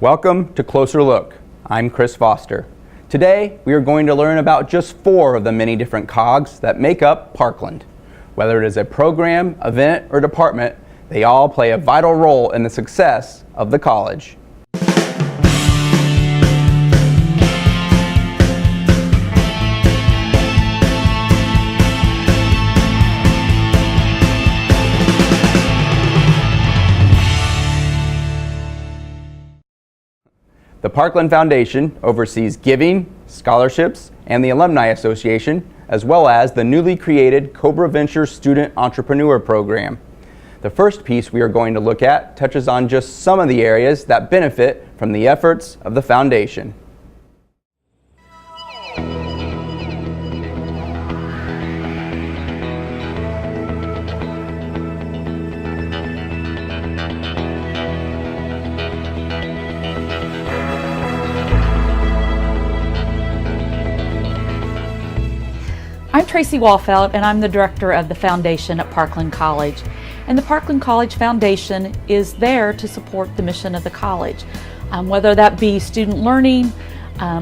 Welcome to Closer Look. I'm Chris Foster. Today, we are going to learn about just 4 of the many different cogs that make up Parkland. Whether it is a program, event, or department, they all play a vital role in the success of the college. The Parkland Foundation oversees giving, scholarships, and the Alumni Association, as well as the newly created Cobra Ventures Student Entrepreneur Program. The first piece we are going to look at touches on just some of the areas that benefit from the efforts of the Foundation. I'm Tracy Walfeld, and I'm the director of the Foundation at Parkland College. And the Parkland College Foundation is there to support the mission of the college, whether that be student learning,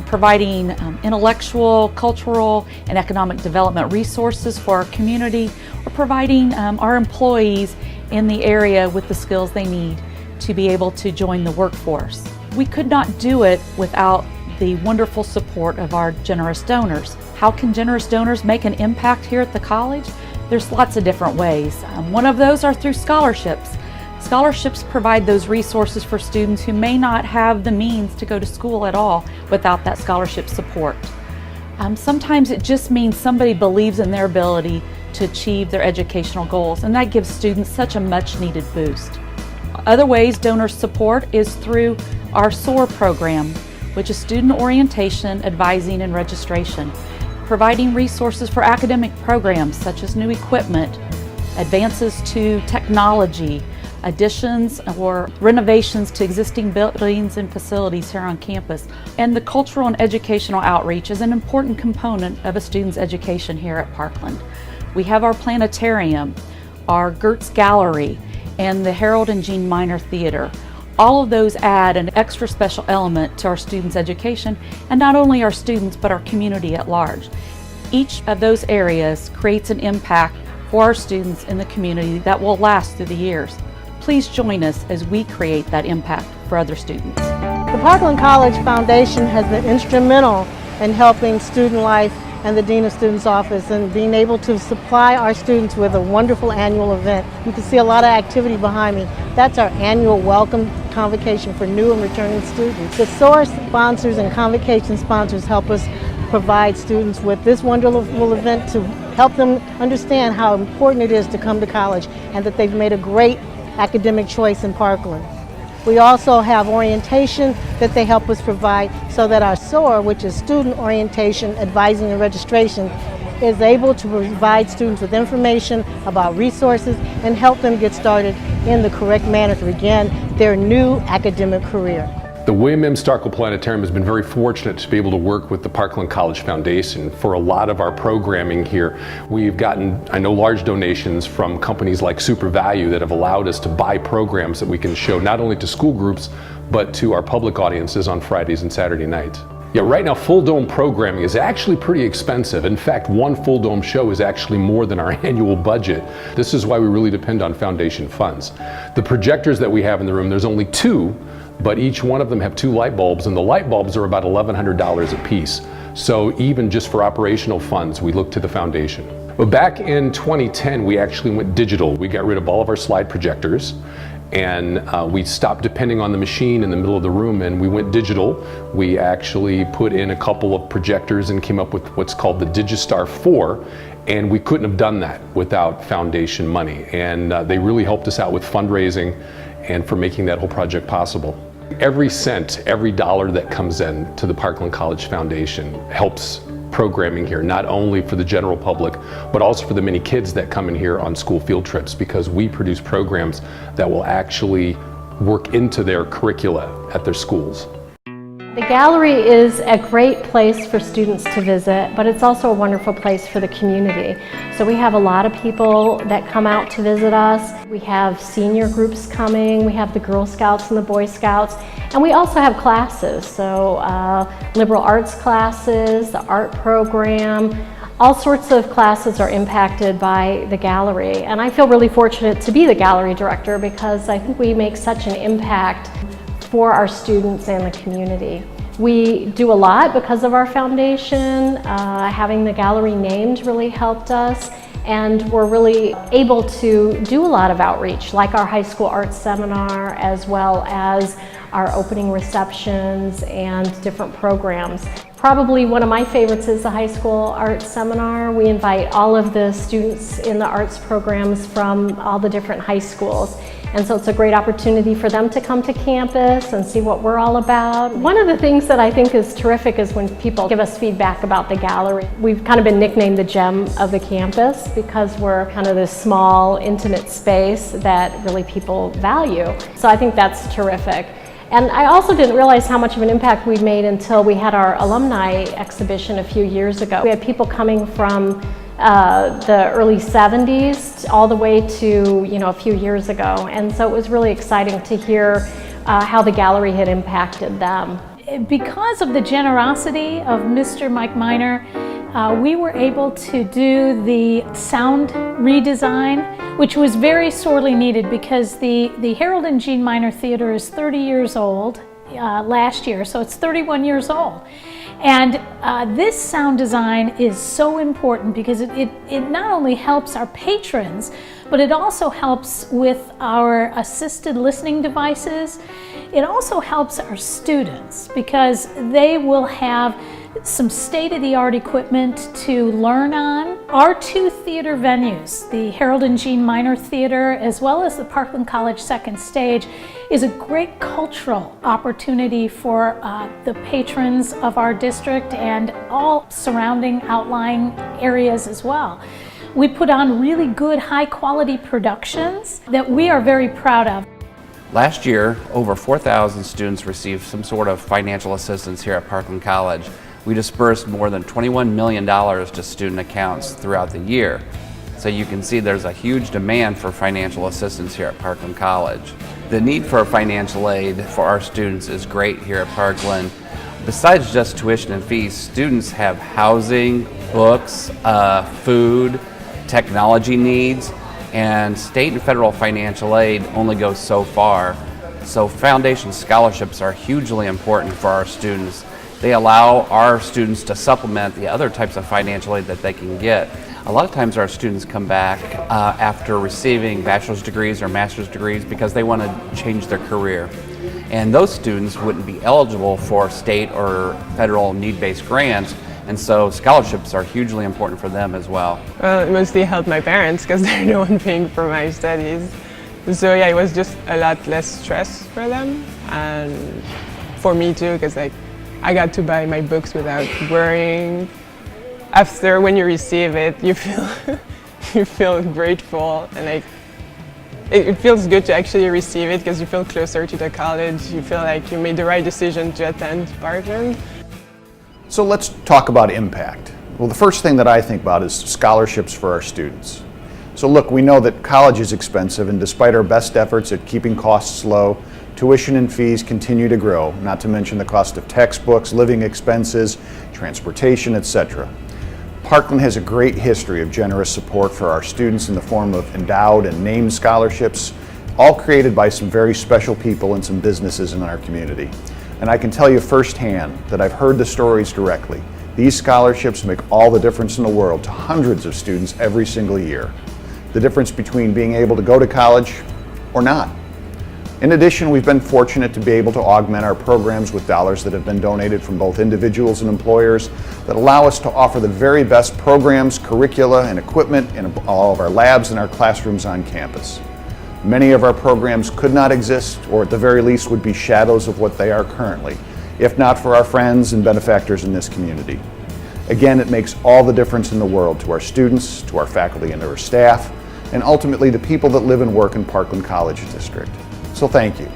providing intellectual, cultural, and economic development resources for our community, or providing our employees in the area with the skills they need to be able to join the workforce. We could not do it without the wonderful support of our generous donors. How can generous donors make an impact here at the college? There's lots of different ways. One of those are through scholarships. Scholarships provide those resources for students who may not have the means to go to school at all without that scholarship support. Sometimes it just means somebody believes in their ability to achieve their educational goals, and that gives students such a much needed boost. Other ways donors support is through our SOAR program, which is student orientation, advising, and registration, providing resources for academic programs such as new equipment, advances to technology, additions or renovations to existing buildings and facilities here on campus. And the cultural and educational outreach is an important component of a student's education here at Parkland. We have our planetarium, our Gertz Gallery, and the Harold and Jean Miner Theater. All of those add an extra special element to our students' education, and not only our students, but our community at large. Each of those areas creates an impact for our students in the community that will last through the years. Please join us as we create that impact for other students. The Parkland College Foundation has been instrumental in helping student life and the Dean of Students Office and being able to supply our students with a wonderful annual event. You can see a lot of activity behind me. That's our annual welcome convocation for new and returning students. The SOAR sponsors and convocation sponsors help us provide students with this wonderful event to help them understand how important it is to come to college and that they've made a great academic choice in Parkland. We also have orientation that they help us provide so that our SOAR, which is Student Orientation, Advising, and Registration, is able to provide students with information about resources and help them get started in the correct manner to begin their new academic career. The William M. Starkville Planetarium has been very fortunate to be able to work with the Parkland College Foundation for a lot of our programming here. We've gotten, I know, large donations from companies like SuperValue that have allowed us to buy programs that we can show not only to school groups, but to our public audiences on Fridays and Saturday nights. Yeah, right now full dome programming is actually pretty expensive. In fact, one full dome show is actually more than our annual budget. This is why we really depend on foundation funds. The projectors that we have in the room, there's only 2, but each one of them have 2 light bulbs, and the light bulbs are about $1,100 a piece. So even just for operational funds, we look to the foundation. But back in 2010, we actually went digital. We got rid of all of our slide projectors, and we stopped depending on the machine in the middle of the room, and we went digital. We actually put in a couple of projectors and came up with what's called the Digistar 4, and we couldn't have done that without foundation money. And they really helped us out with fundraising and for making that whole project possible. Every cent, every dollar that comes in to the Parkland College Foundation helps programming here, not only for the general public, but also for the many kids that come in here on school field trips, because we produce programs that will actually work into their curricula at their schools. The gallery is a great place for students to visit, but it's also a wonderful place for the community. So we have a lot of people that come out to visit us. We have senior groups coming, we have the Girl Scouts and the Boy Scouts, And we also have classes, so liberal arts classes, the art program, all sorts of classes are impacted by the gallery. And I feel really fortunate to be the gallery director because I think we make such an impact for our students and the community. We do a lot because of our foundation. Having the gallery named really helped us, and we're really able to do a lot of outreach, like our high school arts seminar, as well as our opening receptions and different programs. Probably one of my favorites is the high school arts seminar. We invite all of the students in the arts programs from all the different high schools. And so it's a great opportunity for them to come to campus and see what we're all about. One of the things that I think is terrific is when people give us feedback about the gallery. We've kind of been nicknamed the gem of the campus because we're kind of this small, intimate space that really people value. So I think that's terrific. And I also didn't realize how much of an impact we'd made until we had our alumni exhibition a few years ago. We had people coming from the early 70s all the way to a few years ago, and so it was really exciting to hear how the gallery had impacted them. Because of the generosity of Mr. Mike Miner, we were able to do the sound redesign, which was very sorely needed because the Harold and Jean Miner Theater is 30 years old last year, so it's 31 years old. And this sound design is so important because it not only helps our patrons, but it also helps with our assisted listening devices. It also helps our students because they will have some state-of-the-art equipment to learn on. Our two theater venues, the Harold and Jean Miner Theater as well as the Parkland College Second Stage, is a great cultural opportunity for the patrons of our district and all surrounding outlying areas as well. We put on really good high-quality productions that we are very proud of. Last year, over 4,000 students received some sort of financial assistance here at Parkland College. We dispersed more than $21 million to student accounts throughout the year. So you can see there's a huge demand for financial assistance here at Parkland College. The need for financial aid for our students is great here at Parkland. Besides just tuition and fees, students have housing, books, food, technology needs, and state and federal financial aid only goes so far. So foundation scholarships are hugely important for our students. They allow our students to supplement the other types of financial aid that they can get. A lot of times our students come back after receiving bachelor's degrees or master's degrees because they want to change their career. And those students wouldn't be eligible for state or federal need-based grants, and so scholarships are hugely important for them as well. Well, it mostly helped my parents because they're the one paying for my studies. So yeah, it was just a lot less stress for them and for me too, because I got to buy my books without worrying. After, when you receive it, you feel grateful, and it feels good to actually receive it because you feel closer to the college. You feel like you made the right decision to attend Parkland. So let's talk about impact. Well, the first thing that I think about is scholarships for our students. So look, we know that college is expensive, and despite our best efforts at keeping costs low, tuition and fees continue to grow, not to mention the cost of textbooks, living expenses, transportation, etc. Parkland has a great history of generous support for our students in the form of endowed and named scholarships, all created by some very special people and some businesses in our community. And I can tell you firsthand that I've heard the stories directly. These scholarships make all the difference in the world to hundreds of students every single year. The difference between being able to go to college or not. In addition, we've been fortunate to be able to augment our programs with dollars that have been donated from both individuals and employers that allow us to offer the very best programs, curricula, and equipment in all of our labs and our classrooms on campus. Many of our programs could not exist, or at the very least would be shadows of what they are currently, if not for our friends and benefactors in this community. Again, it makes all the difference in the world to our students, to our faculty and our staff, and ultimately the people that live and work in Parkland College District. So thank you.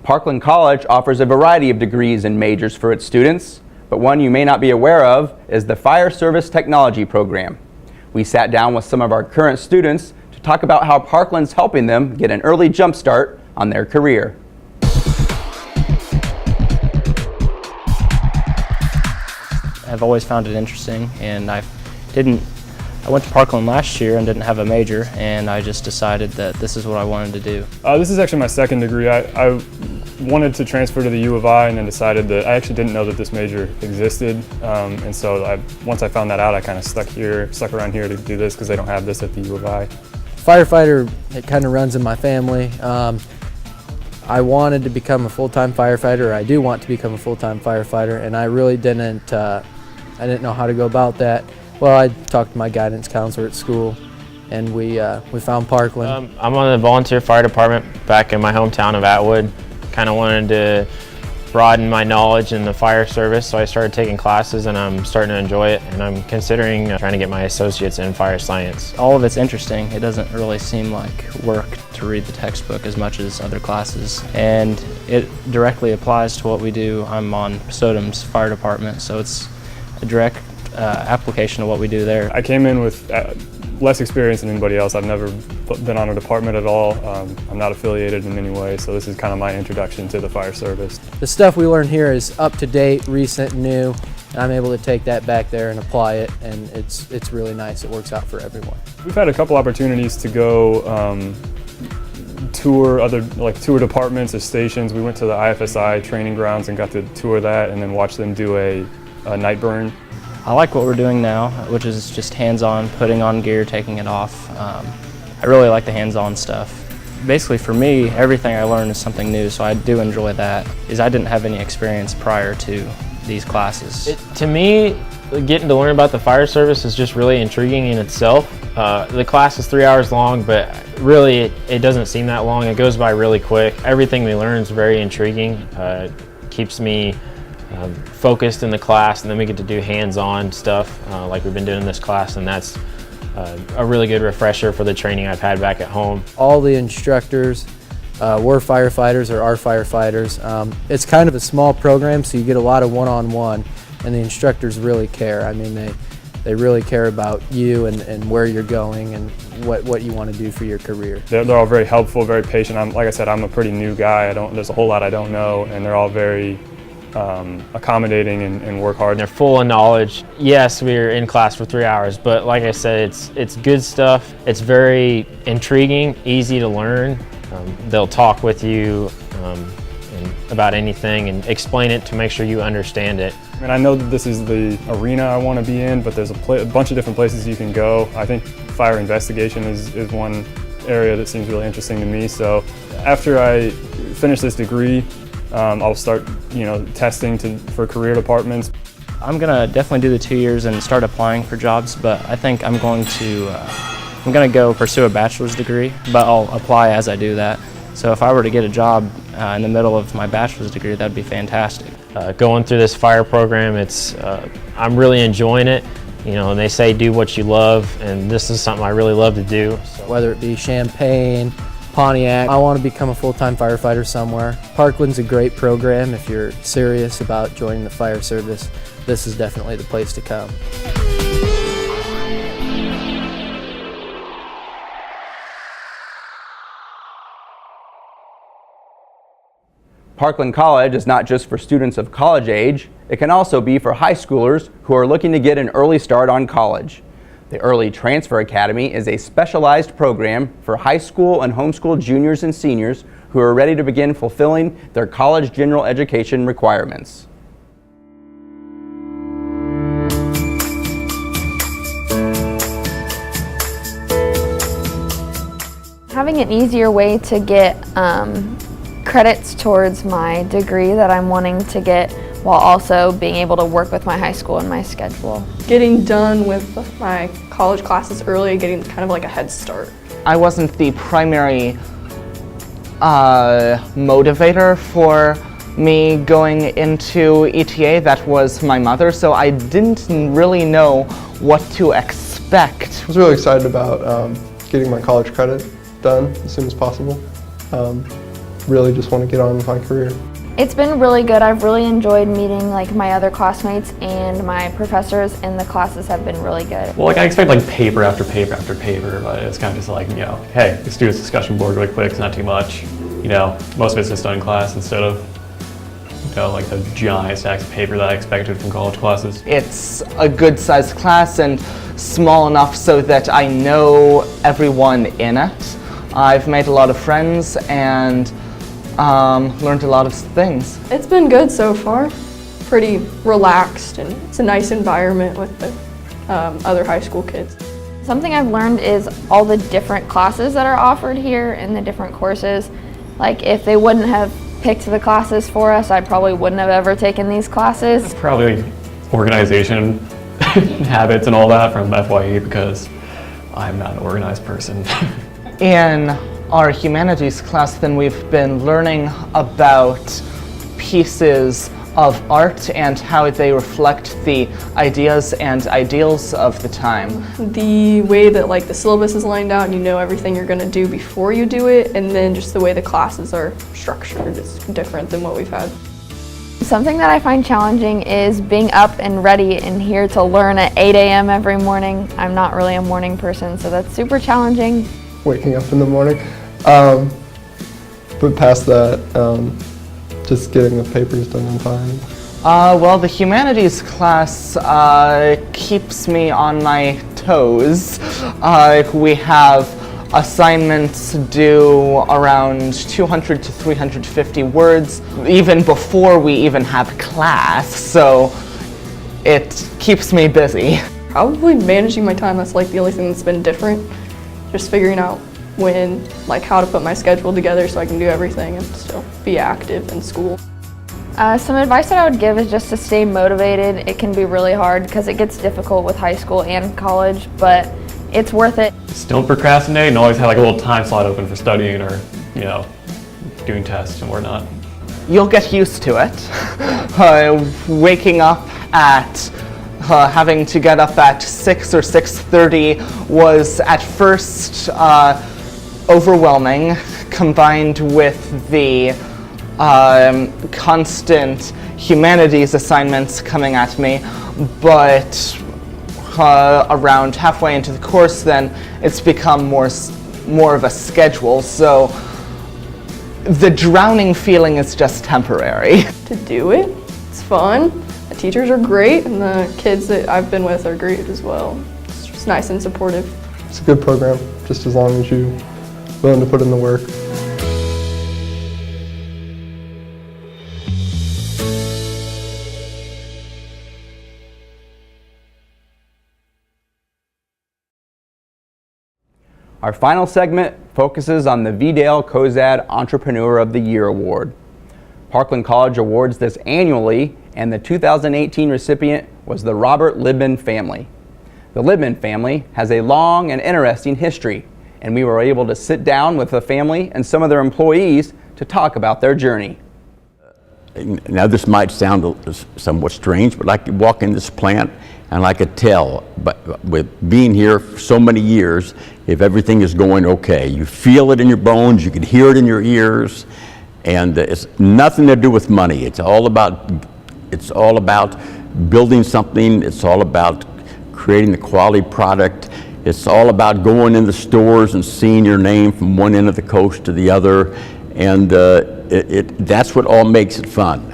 Parkland College offers a variety of degrees and majors for its students, but one you may not be aware of is the Fire Service Technology Program. We sat down with some of our current students to talk about how Parkland's helping them get an early jump start on their career. I've always found it interesting, and I went to Parkland last year and didn't have a major, and I just decided that this is what I wanted to do. This is actually my second degree. I wanted to transfer to the U of I and then decided that I actually didn't know that this major existed, and so once I found that out, I kind of stuck around here to do this because they don't have this at the U of I. Firefighter, it kind of runs in my family. I wanted to become a full-time firefighter. I do want to become a full-time firefighter, and I really didn't know how to go about that. Well, I talked to my guidance counselor at school, and we found Parkland. I'm on the volunteer fire department back in my hometown of Atwood. Kind of wanted to broaden my knowledge in the fire service, so I started taking classes, and I'm starting to enjoy it, and I'm considering trying to get my associates in fire science. All of it's interesting. It doesn't really seem like work to read the textbook as much as other classes, and it directly applies to what we do. I'm on Sodom's fire department, so it's a direct application of what we do there. I came in with less experience than anybody else. I've never been on a department at all. I'm not affiliated in any way, so this is kind of my introduction to the fire service. The stuff we learn here is up to date, recent, new, and I'm able to take that back there and apply it, and it's really nice. It works out for everyone. We've had a couple opportunities to go tour departments or stations. We went to the IFSI training grounds and got to tour that and then watch them do a night burn. I like what we're doing now, which is just hands-on, putting on gear, taking it off. I really like the hands-on stuff. Basically for me, everything I learn is something new, so I do enjoy that. I didn't have any experience prior to these classes. To me, getting to learn about the fire service is just really intriguing in itself. The class is 3 hours long, but really it doesn't seem that long. It goes by really quick. Everything we learn is very intriguing. Keeps me focused in the class, and then we get to do hands-on stuff like we've been doing in this class, and that's a really good refresher for the training I've had back at home. All the instructors were firefighters or are firefighters. It's kind of a small program, so you get a lot of one-on-one, and the instructors really care. I mean, they really care about you and where you're going and what you want to do for your career. They're all very helpful, very patient. Like I said, I'm a pretty new guy. There's a whole lot I don't know, and they're all very accommodating and work hard. They're full of knowledge. Yes, we're in class for 3 hours, but like I said, it's good stuff. It's very intriguing, easy to learn. They'll talk with you about anything and explain it to make sure you understand it. And I know that this is the arena I want to be in, but there's a bunch of different places you can go. I think fire investigation is one area that seems really interesting to me. So after I finish this degree, I'll start, testing for career departments. I'm gonna definitely do the 2 years and start applying for jobs, but I think I'm gonna go pursue a bachelor's degree, but I'll apply as I do that. So if I were to get a job in the middle of my bachelor's degree, that'd be fantastic. Going through this fire program, I'm really enjoying it. And they say do what you love, and this is something I really love to do. So. Whether it be Champaign, Pontiac, I want to become a full-time firefighter somewhere. Parkland's a great program. If you're serious about joining the fire service, this is definitely the place to come. Parkland College is not just for students of college age, it can also be for high schoolers who are looking to get an early start on college. The Early Transfer Academy is a specialized program for high school and homeschool juniors and seniors who are ready to begin fulfilling their college general education requirements. Having an easier way to get credits towards my degree that I'm wanting to get while also being able to work with my high school and my schedule. Getting done with my college classes early, getting kind of like a head start. I wasn't the primary motivator for me going into ETA. That was my mother, so I didn't really know what to expect. I was really excited about getting my college credit done as soon as possible. Really just want to get on with my career. It's been really good. I've really enjoyed meeting like my other classmates, and my professors in the classes have been really good. Well, like I expect like paper after paper after paper, but it's kind of just like, you know, hey, the students discussion board really quick, it's not too much. You know, most of it's just done in class instead of, you know, like the giant stacks of paper that I expected from college classes. It's a good sized class and small enough so that I know everyone in it. I've made a lot of friends and learned a lot of things. It's been good so far. Pretty relaxed, and it's a nice environment with the other high school kids. Something I've learned is all the different classes that are offered here and the different courses. Like if they wouldn't have picked the classes for us, I probably wouldn't have ever taken these classes. It's probably organization habits and all that from FYE, because I'm not an organized person. In our humanities class, then we've been learning about pieces of art and how they reflect the ideas and ideals of the time. The way that like the syllabus is lined out and you know everything you're going to do before you do it, and then just the way the classes are structured is different than what we've had. Something that I find challenging is being up and ready and here to learn at 8 a.m. every morning. I'm not really a morning person, so that's super challenging. Waking up in the morning. But past that, just getting the papers done in time. Well, the humanities class keeps me on my toes. We have assignments due around 200 to 350 words, even before we even have class, so it keeps me busy. Probably managing my time, that's like the only thing that's been different. Just figuring out when, like how to put my schedule together so I can do everything and still be active in school. Some advice that I would give is just to stay motivated. It can be really hard because it gets difficult with high school and college, but it's worth it. Just don't procrastinate and always have like a little time slot open for studying or, you know, doing tests and whatnot. You'll get used to it. Waking up at having to get up at 6 or 6:30 was at first overwhelming, combined with the constant humanities assignments coming at me, but around halfway into the course then it's become more of a schedule, so the drowning feeling is just temporary. To do it, it's fun. The teachers are great and the kids that I've been with are great as well. It's just nice and supportive. It's a good program, just as long as you're willing to put in the work. Our final segment focuses on the VDale Cozad Entrepreneur of the Year Award. Parkland College awards this annually, and the 2018 recipient was the Robert Libman family. The Libman family has a long and interesting history, and we were able to sit down with the family and some of their employees to talk about their journey. Now this might sound somewhat strange, but I could walk in this plant and I could tell, but with being here for so many years, if everything is going okay. You feel it in your bones, you can hear it in your ears, and it's nothing to do with money. It's all about building something. It's all about creating the quality product. It's all about going in the stores and seeing your name from one end of the coast to the other, and that's what all makes it fun.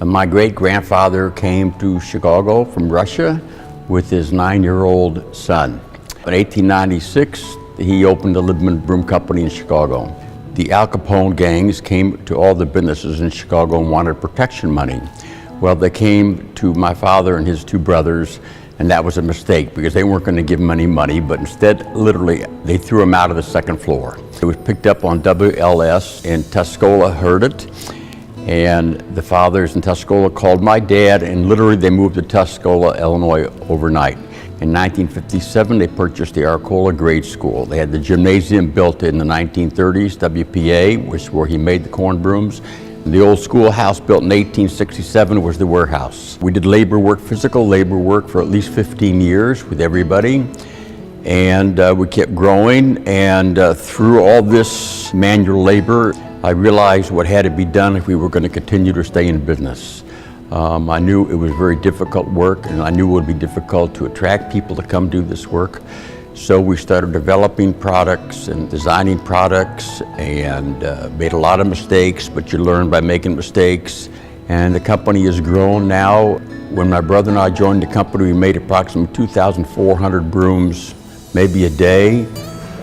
My great-grandfather came to Chicago from Russia with his 9-year-old son. In 1896, he opened the Libman Broom Company in Chicago. The Al Capone gangs came to all the businesses in Chicago and wanted protection money. Well, they came to my father and his two brothers, and that was a mistake because they weren't going to give him any money, but instead, literally, they threw him out of the second floor. It was picked up on WLS, and Tuscola heard it. And the fathers in Tuscola called my dad, and literally they moved to Tuscola, Illinois overnight. In 1957, they purchased the Arcola Grade School. They had the gymnasium built in the 1930s, WPA, which where he made the corn brooms. The old schoolhouse built in 1867 was the warehouse. We did labor work, physical labor work for at least 15 years with everybody. And we kept growing, and through all this manual labor, I realized what had to be done if we were going to continue to stay in business. I knew it was very difficult work, and I knew it would be difficult to attract people to come do this work. So we started developing products and designing products, and made a lot of mistakes, but you learn by making mistakes. And the company has grown now. When my brother and I joined the company, we made approximately 2,400 brooms, maybe a day.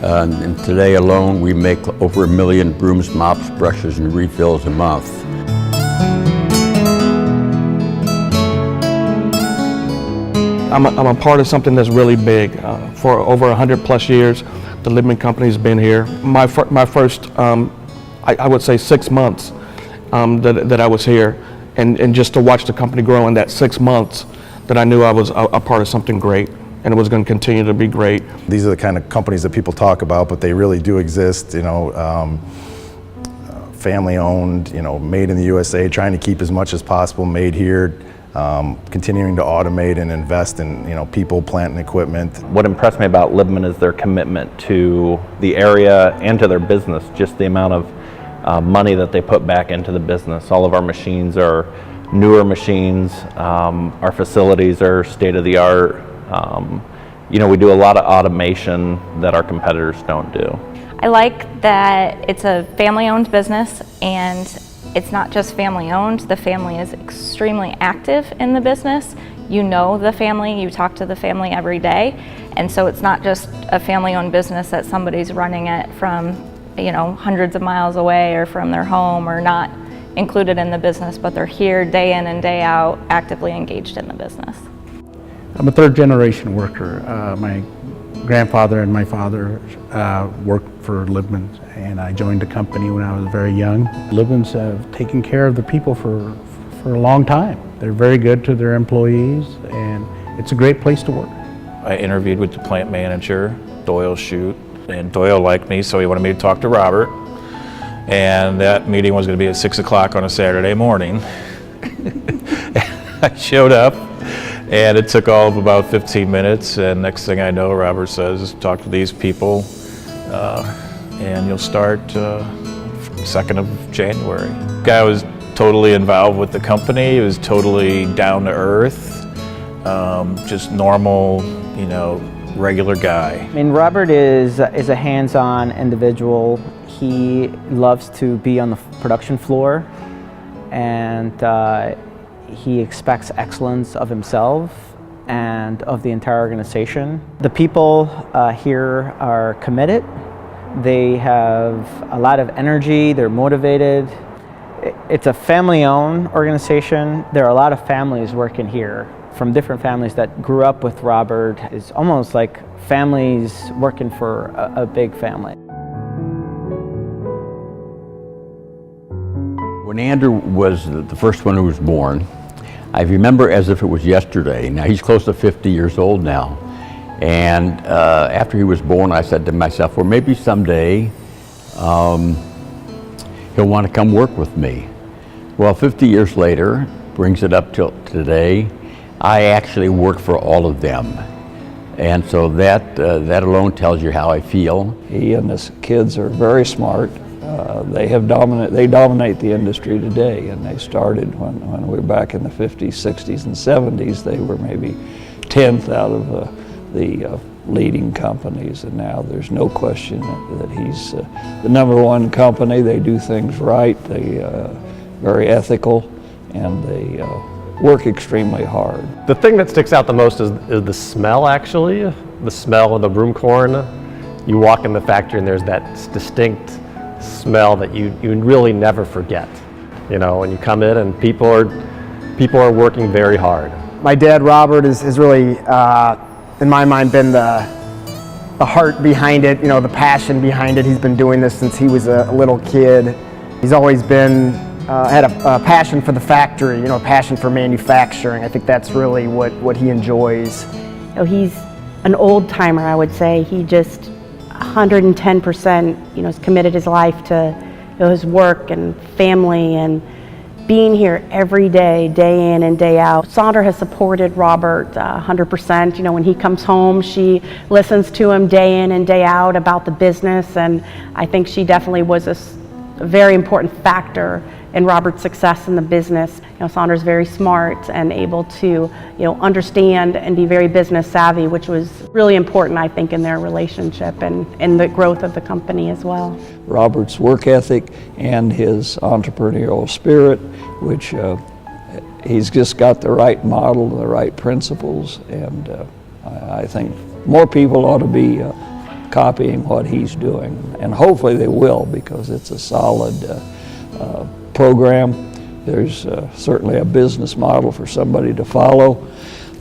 And today alone, we make over 1 million brooms, mops, brushes, and refills a month. I'm a part of something that's really big. For over 100+ years, the Libman company's been here. My first, I would say 6 months that I was here, and just to watch the company grow in that 6 months, that I knew I was a part of something great, and it was going to continue to be great. These are the kind of companies that people talk about, but they really do exist, you know, family owned, you know, made in the USA, trying to keep as much as possible made here. Continuing to automate and invest in, you know, people, plant, and equipment. What impressed me about Libman is their commitment to the area and to their business, just the amount of money that they put back into the business. All of our machines are newer machines. Our facilities are state-of-the-art. You know, we do a lot of automation that our competitors don't do. I like that it's a family-owned business, and it's not just family-owned. The family is extremely active in the business. You know the family, you talk to the family every day, and so it's not just a family-owned business that somebody's running it from, you know, hundreds of miles away or from their home or not included in the business, but they're here day in and day out, actively engaged in the business. I'm a third-generation worker. My grandfather and my father worked for Libman, and I joined the company when I was very young. Libman's taken care of the people for a long time. They're very good to their employees, and it's a great place to work. I interviewed with the plant manager, Doyle Shute, and Doyle liked me, so he wanted me to talk to Robert. And that meeting was going to be at 6 o'clock on a Saturday morning. I showed up, and it took all of about 15 minutes, and next thing I know, Robert says, talk to these people, and you'll start 2nd of January. Guy was totally involved with the company. He was totally down to earth, just normal, you know, regular guy. I mean, Robert is a hands-on individual. He loves to be on the production floor, and he expects excellence of himself and of the entire organization. The people here are committed. They have a lot of energy, they're motivated. It's a family-owned organization. There are a lot of families working here, from different families that grew up with Robert. It's almost like families working for a big family. When Andrew was the first one who was born, I remember as if it was yesterday. Now he's close to 50 years old now. And after he was born, I said to myself, well, maybe someday he'll want to come work with me. Well, 50 years later, brings it up till today, I actually work for all of them. And so that alone tells you how I feel. He and his kids are very smart. They dominate the industry today, and they started when we were back in the 50s, 60s, and 70s. They were maybe 10th out of the leading companies, and now there's no question that he's the #1 company. They do things right. They very ethical, and they work extremely hard. The thing that sticks out the most is the smell, actually. The smell of the broom corn. You walk in the factory and there's that distinct smell that you really never forget. You know, when you come in and people are working very hard. My dad, Robert, is really, in my mind, been the heart behind it, you know, the passion behind it. He's been doing this since he was a little kid. He's always been, had a passion for the factory, you know, a passion for manufacturing. I think that's really what he enjoys. You know, he's an old timer, I would say. He just 110%, you know, has committed his life to his work and family and being here every day, day in and day out. Sandra has supported Robert 100%. You know, when he comes home, she listens to him day in and day out about the business, and I think she definitely was a very important factor in Robert's success in the business. You know, Sandra's very smart and able to, you know, understand and be very business savvy, which was really important, I think, in their relationship and in the growth of the company as well. Robert's work ethic and his entrepreneurial spirit, which he's just got the right model, the right principles, and I think more people ought to be copying what he's doing, and hopefully they will, because it's a solid program. There's certainly a business model for somebody to follow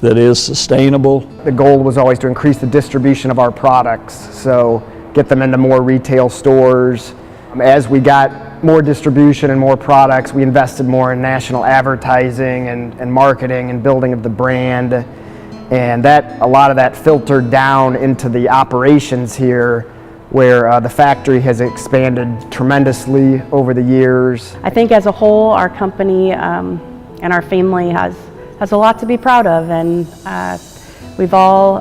that is sustainable. The goal was always to increase the distribution of our products, so get them into more retail stores. As we got more distribution and more products, we invested more in national advertising and marketing and building of the brand. And a lot of that filtered down into the operations here, where the factory has expanded tremendously over the years. I think as a whole, our company and our family has a lot to be proud of, and we've all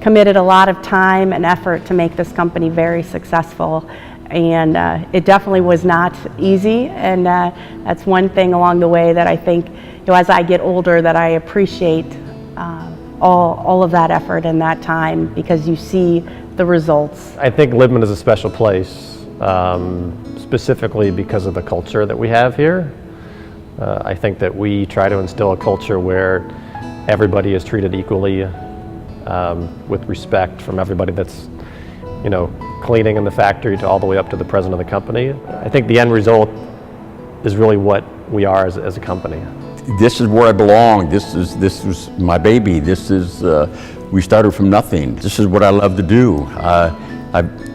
committed a lot of time and effort to make this company very successful. And it definitely was not easy, and that's one thing along the way that I think, you know, as I get older, that I appreciate all of that effort and that time, because you see the results. I think Libman is a special place, specifically because of the culture that we have here. I think that we try to instill a culture where everybody is treated equally, with respect from everybody that's, you know, cleaning in the factory to all the way up to the president of the company. I think the end result is really what we are as a company. This is where I belong. This was my baby. This is, we started from nothing. This is what I love to do. I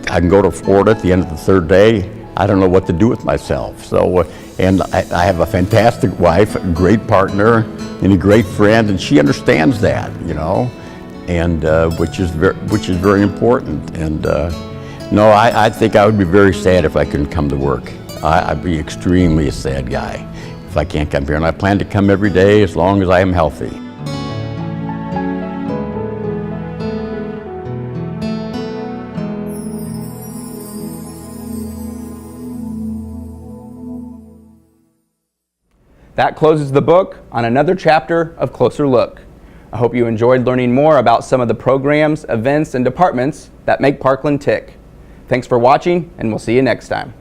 can go to Florida at the end of the third day. I don't know what to do with myself. So, and I have a fantastic wife, a great partner, and a great friend, and she understands that, you know, and which is very important. And no, I think I would be very sad if I couldn't come to work. I'd be extremely a sad guy if I can't come here, and I plan to come every day as long as I am healthy. That closes the book on another chapter of Closer Look. I hope you enjoyed learning more about some of the programs, events, and departments that make Parkland tick. Thanks for watching, and we'll see you next time.